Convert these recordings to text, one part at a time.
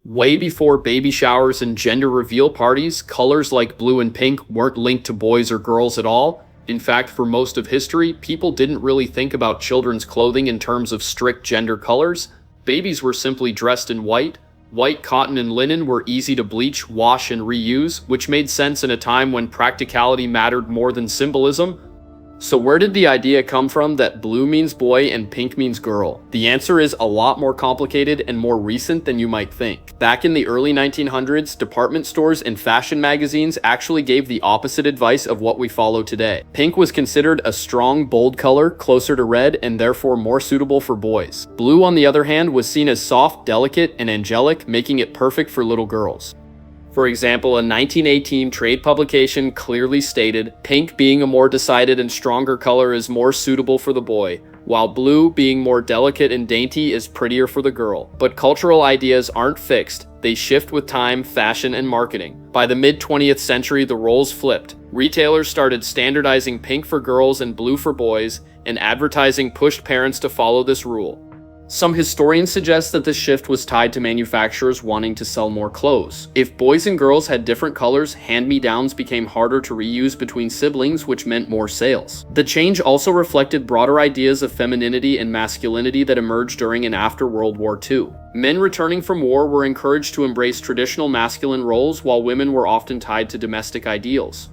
Way before baby showers and gender reveal parties, colors like blue and pink weren't linked to boys or girls at all. In fact, for most of history, people didn't really think about children's clothing in terms of strict gender colors. Babies were simply dressed in white. White cotton and linen were easy to bleach, wash, and reuse, which made sense in a time when practicality mattered more than symbolism. So where did the idea come from that blue means boy and pink means girl? The answer is a lot more complicated and more recent than you might think. Back in the early 1900s, department stores and fashion magazines actually gave the opposite advice of what we follow today. Pink was considered a strong, bold color, closer to red, and therefore more suitable for boys. Blue, on the other hand, was seen as soft, delicate, and angelic, making it perfect for little girls. For example, a 1918 trade publication clearly stated, pink being a more decided and stronger color is more suitable for the boy, while blue, being more delicate and dainty, is prettier for the girl. But cultural ideas aren't fixed. They shift with time, fashion, and marketing. By the mid-20th century, the roles flipped. Retailers started standardizing pink for girls and blue for boys, and advertising pushed parents to follow this rule. Some historians suggest that this shift was tied to manufacturers wanting to sell more clothes. If boys and girls had different colors, hand-me-downs became harder to reuse between siblings, which meant more sales. The change also reflected broader ideas of femininity and masculinity that emerged during and after World War II. Men returning from war were encouraged to embrace traditional masculine roles, while women were often tied to domestic ideals.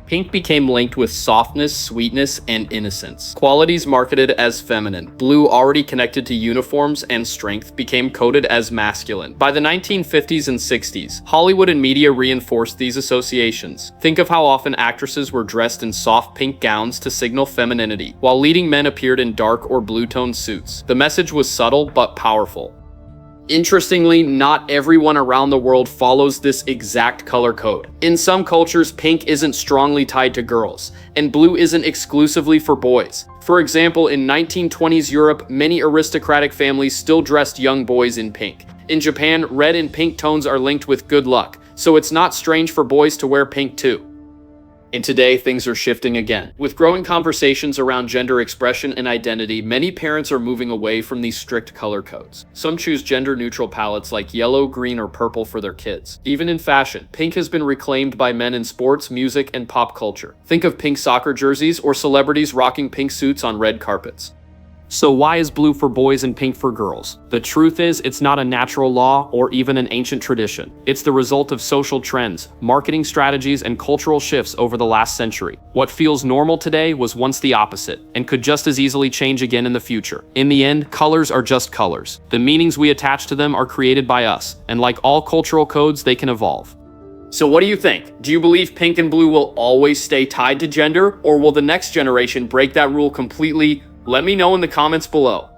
Pink became linked with softness, sweetness, and innocence, qualities marketed as feminine. Blue, already connected to uniforms and strength, became coded as masculine. By the 1950s and 60s, Hollywood and media reinforced these associations. Think of how often actresses were dressed in soft pink gowns to signal femininity, while leading men appeared in dark or blue-toned suits. The message was subtle but powerful. Interestingly, not everyone around the world follows this exact color code. In some cultures, pink isn't strongly tied to girls, and blue isn't exclusively for boys. For example, in 1920s Europe, many aristocratic families still dressed young boys in pink. In Japan, red and pink tones are linked with good luck, so it's not strange for boys to wear pink too. And today, things are shifting again. With growing conversations around gender expression and identity, many parents are moving away from these strict color codes. Some choose gender-neutral palettes like yellow, green, or purple for their kids. Even in fashion, pink has been reclaimed by men in sports, music, and pop culture. Think of pink soccer jerseys or celebrities rocking pink suits on red carpets. So why is blue for boys and pink for girls? The truth is, it's not a natural law or even an ancient tradition. It's the result of social trends, marketing strategies, and cultural shifts over the last century. What feels normal today was once the opposite, and could just as easily change again in the future. In the end, colors are just colors. The meanings we attach to them are created by us, and like all cultural codes, they can evolve. So what do you think? Do you believe pink and blue will always stay tied to gender, or will the next generation break that rule completely? Let me know in the comments below.